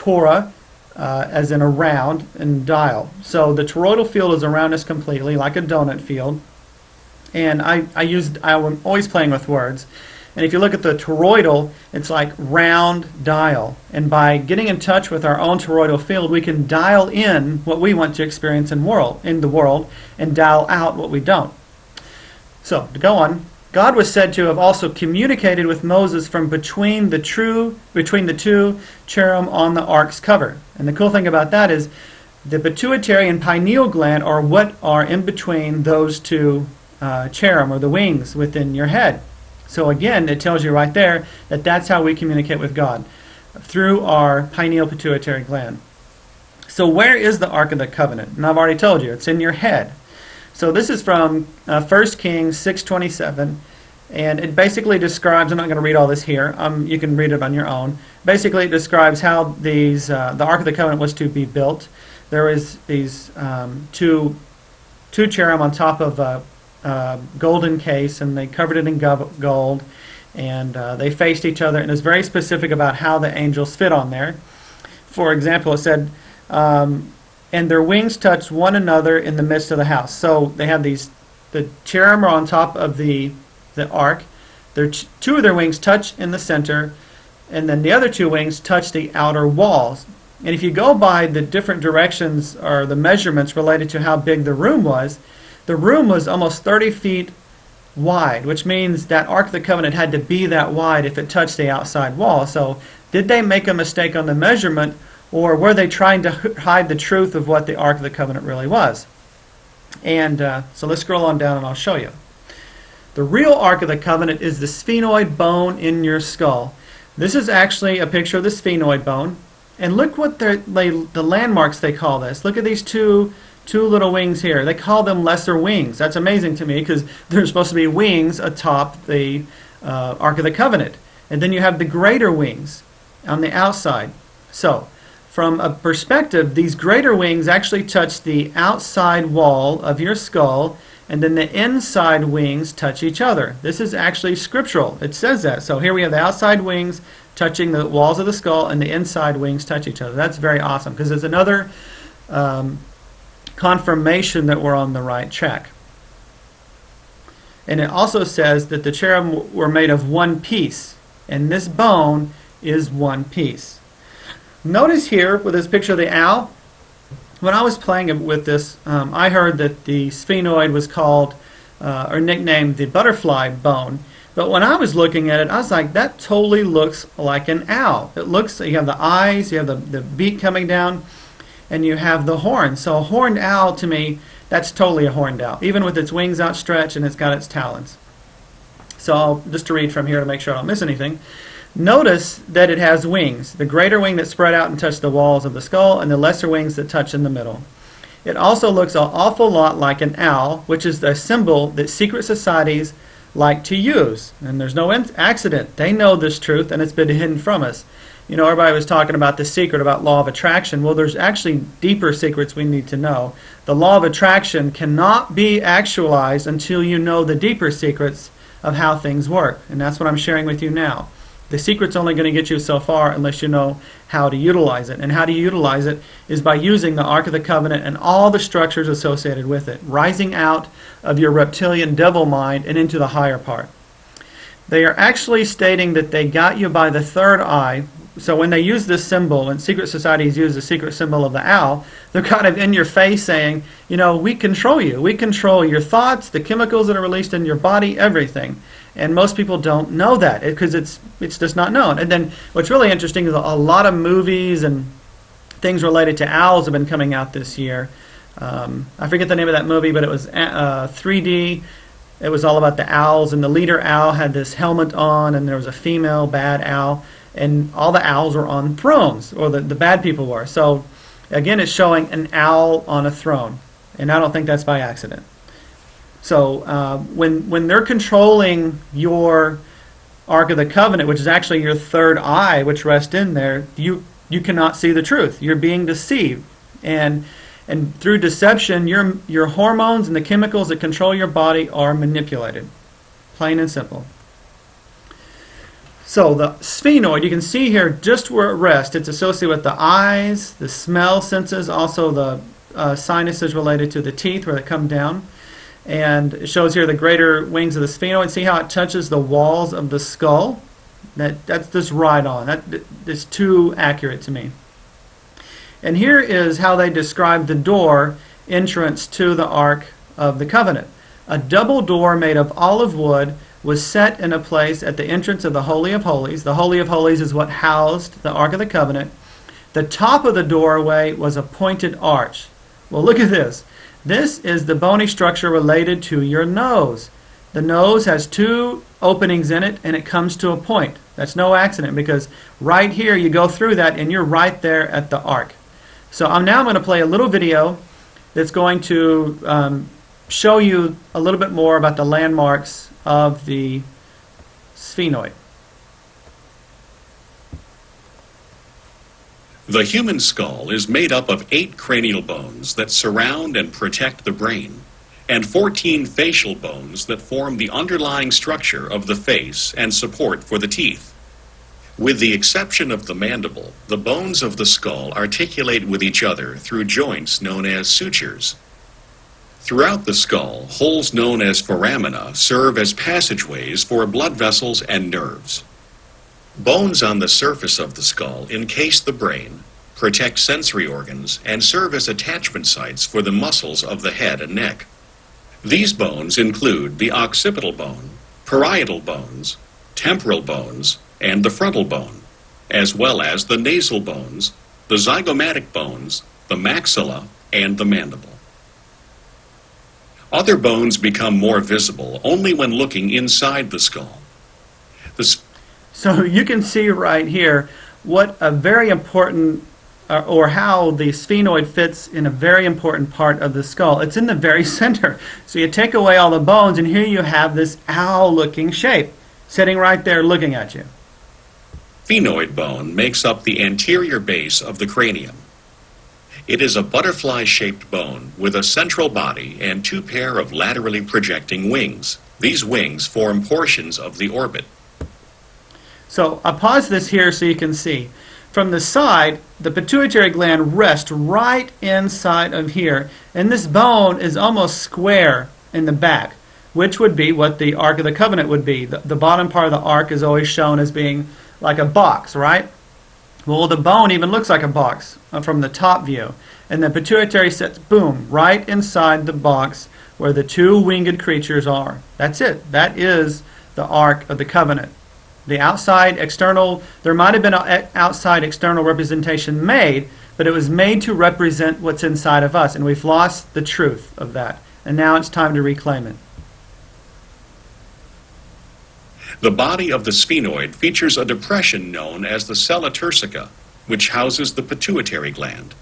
Tora, as in around, and dial. So the toroidal field is around us completely, like a donut field. And I'm always playing with words. And if you look at the toroidal, it's like round dial. And by getting in touch with our own toroidal field, we can dial in what we want to experience in the world and dial out what we don't. So, to go on, God was said to have also communicated with Moses from between the two cherubim on the ark's cover. And the cool thing about that is the pituitary and pineal gland are what are in between those two cherubim, or the wings within your head. So again, it tells you right there that that's how we communicate with God, through our pineal pituitary gland. So where is the Ark of the Covenant? And I've already told you, it's in your head. So this is from 1 Kings 6:27, and it basically describes, I'm not going to read all this here, you can read it on your own. Basically it describes how the Ark of the Covenant was to be built. There was these two cherubim on top of a golden case, and they covered it in gold, and they faced each other, and it's very specific about how the angels fit on there. For example, it said, and their wings touched one another in the midst of the house. So they have the cherubim are on top of the ark. Two of their wings touch in the center, and then the other two wings touch the outer walls. And if you go by the different directions or the measurements related to how big the room was almost 30 feet wide, which means that Ark of the Covenant had to be that wide if it touched the outside wall. So did they make a mistake on the measurement, or were they trying to hide the truth of what the Ark of the Covenant really was? And so let's scroll on down and I'll show you. The real Ark of the Covenant is the sphenoid bone in your skull. This is actually a picture of the sphenoid bone. And look what the landmarks they call this. Look at these two little wings here. They call them lesser wings. That's amazing to me, because there's supposed to be wings atop the Ark of the Covenant. And then you have the greater wings on the outside. So, from a perspective, these greater wings actually touch the outside wall of your skull, and then the inside wings touch each other. This is actually scriptural. It says that. So here we have the outside wings touching the walls of the skull, and the inside wings touch each other. That's very awesome, because there's another confirmation that we're on the right track. And it also says that the cherubim were made of one piece, and this bone is one piece. Notice here with this picture of the owl, when I was playing with this, I heard that the sphenoid was called or nicknamed the butterfly bone. But when I was looking at it, I was like, that totally looks like an owl. It looks, you have the eyes, you have the beak coming down, and you have the horn. So a horned owl, to me, that's totally a horned owl, even with its wings outstretched and it's got its talons. So just to read from here to make sure I don't miss anything. Notice that it has wings, the greater wing that spread out and touch the walls of the skull, and the lesser wings that touch in the middle. It also looks an awful lot like an owl, which is the symbol that secret societies like to use. And there's no accident. They know this truth, and it's been hidden from us. You know, everybody was talking about the secret about law of attraction. Well, there's actually deeper secrets we need to know. The law of attraction cannot be actualized until you know the deeper secrets of how things work. And that's what I'm sharing with you now. The secret's only going to get you so far unless you know how to utilize it. And how to utilize it is by using the Ark of the Covenant and all the structures associated with it, rising out of your reptilian devil mind and into the higher part. They are actually stating that they got you by the third eye. So when they use this symbol, when secret societies use the secret symbol of the owl, they're kind of in your face saying, you know, we control you. We control your thoughts, the chemicals that are released in your body, everything. And most people don't know that because it's just not known. And then what's really interesting is a lot of movies and things related to owls have been coming out this year. I forget the name of that movie, but it was 3D. It was all about the owls, and the leader owl had this helmet on, and there was a female bad owl, and all the owls were on thrones, or the bad people were. So again, it's showing an owl on a throne, and I don't think that's by accident. So when they're controlling your Ark of the Covenant, which is actually your third eye, which rests in there, you cannot see the truth. You're being deceived, and through deception, your hormones and the chemicals that control your body are manipulated, plain and simple. So the sphenoid, you can see here just where it rests. It's associated with the eyes, the smell senses, also the sinuses related to the teeth where they come down. And it shows here the greater wings of the sphenoid. See how it touches the walls of the skull? That's just right on. That is too accurate to me. And here is how they describe the door entrance to the Ark of the Covenant. A double door made of olive wood was set in a place at the entrance of the Holy of Holies. The Holy of Holies is what housed the Ark of the Covenant. The top of the doorway was a pointed arch. Well, look at this. This is the bony structure related to your nose. The nose has two openings in it, and it comes to a point. That's no accident, because right here you go through that, and you're right there at the Ark. So I'm going to play a little video that's going to show you a little bit more about the landmarks of the sphenoid. The human skull is made up of 8 cranial bones that surround and protect the brain, and 14 facial bones that form the underlying structure of the face and support for the teeth. With the exception of the mandible, the bones of the skull articulate with each other through joints known as sutures. Throughout the skull, holes known as foramina serve as passageways for blood vessels and nerves. Bones on the surface of the skull encase the brain, protect sensory organs, and serve as attachment sites for the muscles of the head and neck. These bones include the occipital bone, parietal bones, temporal bones, and the frontal bone, as well as the nasal bones, the zygomatic bones, the maxilla, and the mandible. Other bones become more visible only when looking inside the skull. So you can see right here what a very important, or how the sphenoid fits in a very important part of the skull. It's in the very center. So you take away all the bones, and here you have this owl-looking shape sitting right there looking at you. Sphenoid bone makes up the anterior base of the cranium. It is a butterfly-shaped bone with a central body and 2 pair of laterally projecting wings. These wings form portions of the orbit. So I'll pause this here so you can see. From the side, the pituitary gland rests right inside of here, and this bone is almost square in the back, which would be what the Ark of the Covenant would be. The bottom part of the Ark is always shown as being like a box, right? Well, the bone even looks like a box from the top view. And the pituitary sits, boom, right inside the box where the 2 winged creatures are. That's it. That is the Ark of the Covenant. The outside external, there might have been an outside external representation made, but it was made to represent what's inside of us. And we've lost the truth of that. And now it's time to reclaim it. The body of the sphenoid features a depression known as the sella turcica, which houses the pituitary gland.